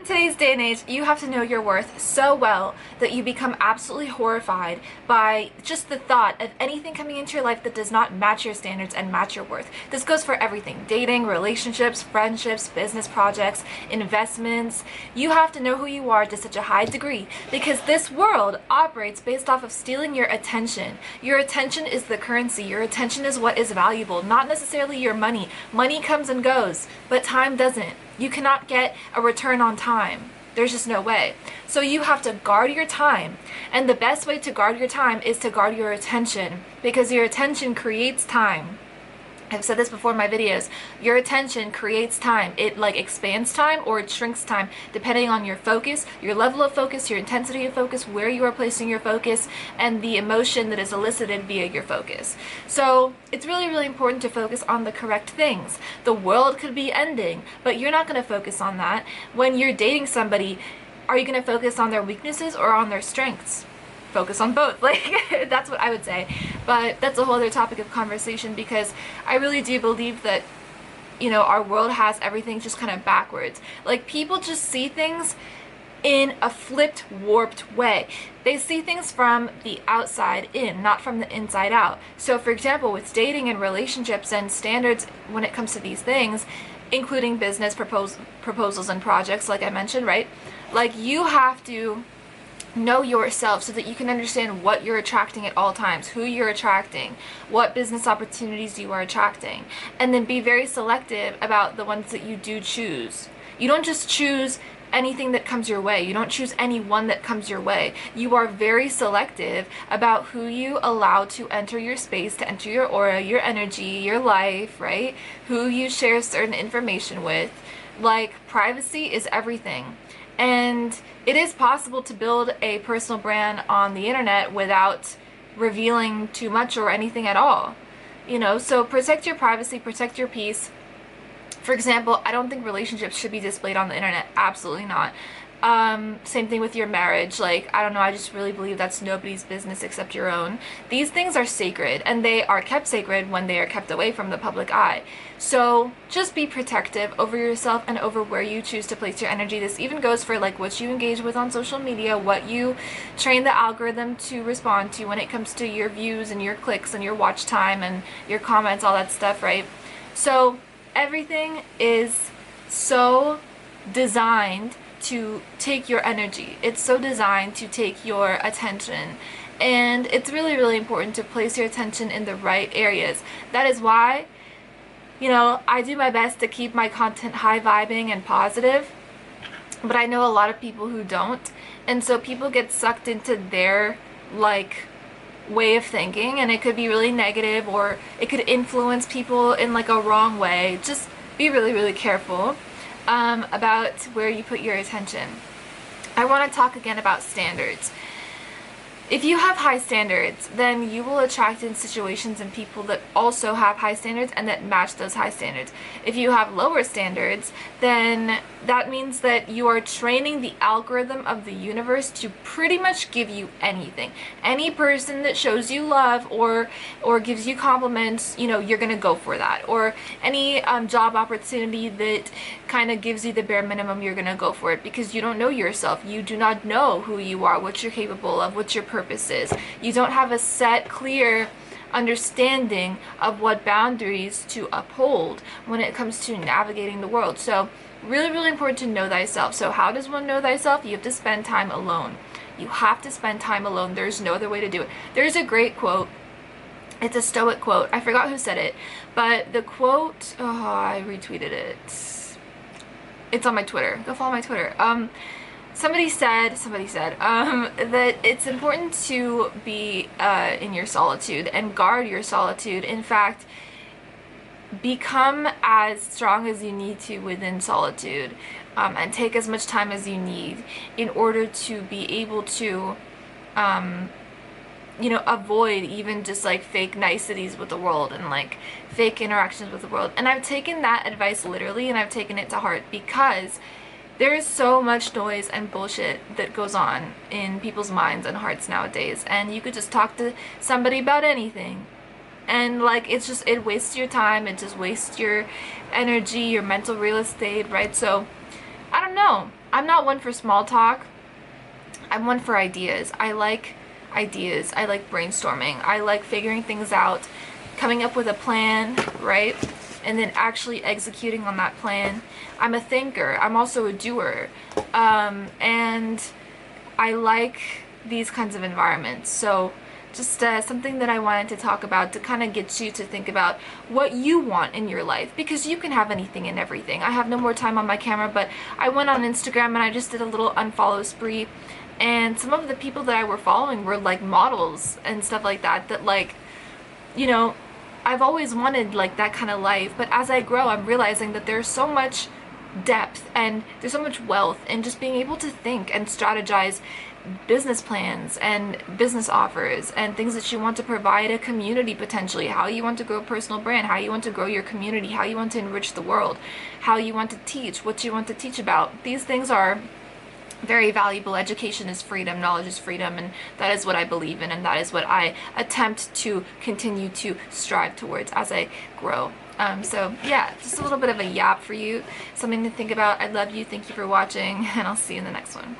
In today's day and age, you have to know your worth so well that you become absolutely horrified by just the thought of anything coming into your life that does not match your standards and match your worth. This goes for everything: dating, relationships, friendships, business projects, investments. You have to know who you are to such a high degree because this world operates based off of stealing your attention. Your attention is the currency. Your attention is what is valuable, not necessarily your money. Money comes and goes, but time doesn't. You cannot get a return on time. There's just no way. So you have to guard your time. And the best way to guard your time is to guard your attention, because your attention creates time. I've said this before in my videos. Your attention creates time. It like expands time or it shrinks time depending on your focus, your level of focus, your intensity of focus, where you are placing your focus, and the emotion that is elicited via your focus. So it's really, really important to focus on the correct things. The world could be ending, but you're not going to focus on that. When you're dating somebody, are you going to focus on their weaknesses or on their strengths? Focus on both. Like, that's what I would say. But that's a whole other topic of conversation, because I really do believe that, you know, our world has everything just kind of backwards. Like, people just see things in a flipped, warped way. They see things from the outside in, not from the inside out. So for example, with dating and relationships and standards when it comes to these things, including business proposals and projects, like I mentioned, right? Like, you have to know yourself so that you can understand what you're attracting at all times, who you're attracting, what business opportunities you are attracting, and then be very selective about the ones that you do choose. You don't just choose anything that comes your way. You don't choose anyone that comes your way. You are very selective about who you allow to enter your space, to enter your aura, your energy, your life, right? Who you share certain information with. Like, privacy is everything. And it is possible to build a personal brand on the internet without revealing too much or anything at all. You know, so protect your privacy, protect your peace. For example, I don't think relationships should be displayed on the internet. Absolutely not. Same thing with your marriage. Like, I don't know, I just really believe that's nobody's business except your own. These things are sacred, and they are kept sacred when they are kept away from the public eye. So just be protective over yourself and over where you choose to place your energy. This even goes for like what you engage with on social media, what you train the algorithm to respond to when it comes to your views and your clicks and your watch time and your comments, all that stuff, right? So everything is so designed to take your energy. It's so designed to take your attention. And it's really, really important to place your attention in the right areas. That is why, you know, I do my best to keep my content high vibing and positive, but I know a lot of people who don't. And so people get sucked into their, like, way of thinking, and it could be really negative, or it could influence people in like a wrong way. Just be really, really careful about where you put your attention. I want to talk again about standards. If you have high standards, then you will attract in situations and people that also have high standards and that match those high standards. If you have lower standards, then that means that you are training the algorithm of the universe to pretty much give you anything. Any person that shows you love or gives you compliments, you know, you're gonna go for that. Or any job opportunity that kind of gives you the bare minimum, you're gonna go for it, because you don't know yourself. You do not know who you are, what you're capable of, what your purpose is. You don't have a set, clear understanding of what boundaries to uphold when it comes to navigating the world. So really, really important to know thyself. So how does one know thyself? You have to spend time alone. You have to spend time alone. There's no other way to do it. There's a great quote. It's a Stoic quote. I forgot who said it, but the quote, oh, I retweeted it. It's on my Twitter. Go follow my Twitter. Somebody said that it's important to be in your solitude and guard your solitude. In fact, become as strong as you need to within solitude, and take as much time as you need in order to be able to, you know, avoid even just like fake niceties with the world and like fake interactions with the world. And I've taken that advice literally, and I've taken it to heart, because there is so much noise and bullshit that goes on in people's minds and hearts nowadays, and you could just talk to somebody about anything, and like it's just, it wastes your time, it just wastes your energy, your mental real estate, right? So I don't know, I'm not one for small talk. I'm one for ideas. I like ideas. I like brainstorming. I like figuring things out, coming up with a plan, right? And then actually executing on that plan. I'm a thinker. I'm also a doer. And I like these kinds of environments. So just something that I wanted to talk about to kind of get you to think about what you want in your life, because you can have anything and everything. I have no more time on my camera, but I went on Instagram and I just did a little unfollow spree, and some of the people that I were following were like models and stuff like that, that like, you know, I've always wanted like that kind of life, but as I grow, I'm realizing that there's so much depth and there's so much wealth in just being able to think and strategize business plans and business offers and things that you want to provide a community, potentially how you want to grow a personal brand, how you want to grow your community, how you want to enrich the world, how you want to teach, what you want to teach about. These things are very valuable. Education is freedom, knowledge is freedom, and that is what I believe in, and that is what I attempt to continue to strive towards as I grow. So yeah, just a little bit of a yap for you, something to think about. I love you, thank you for watching, and I'll see you in the next one.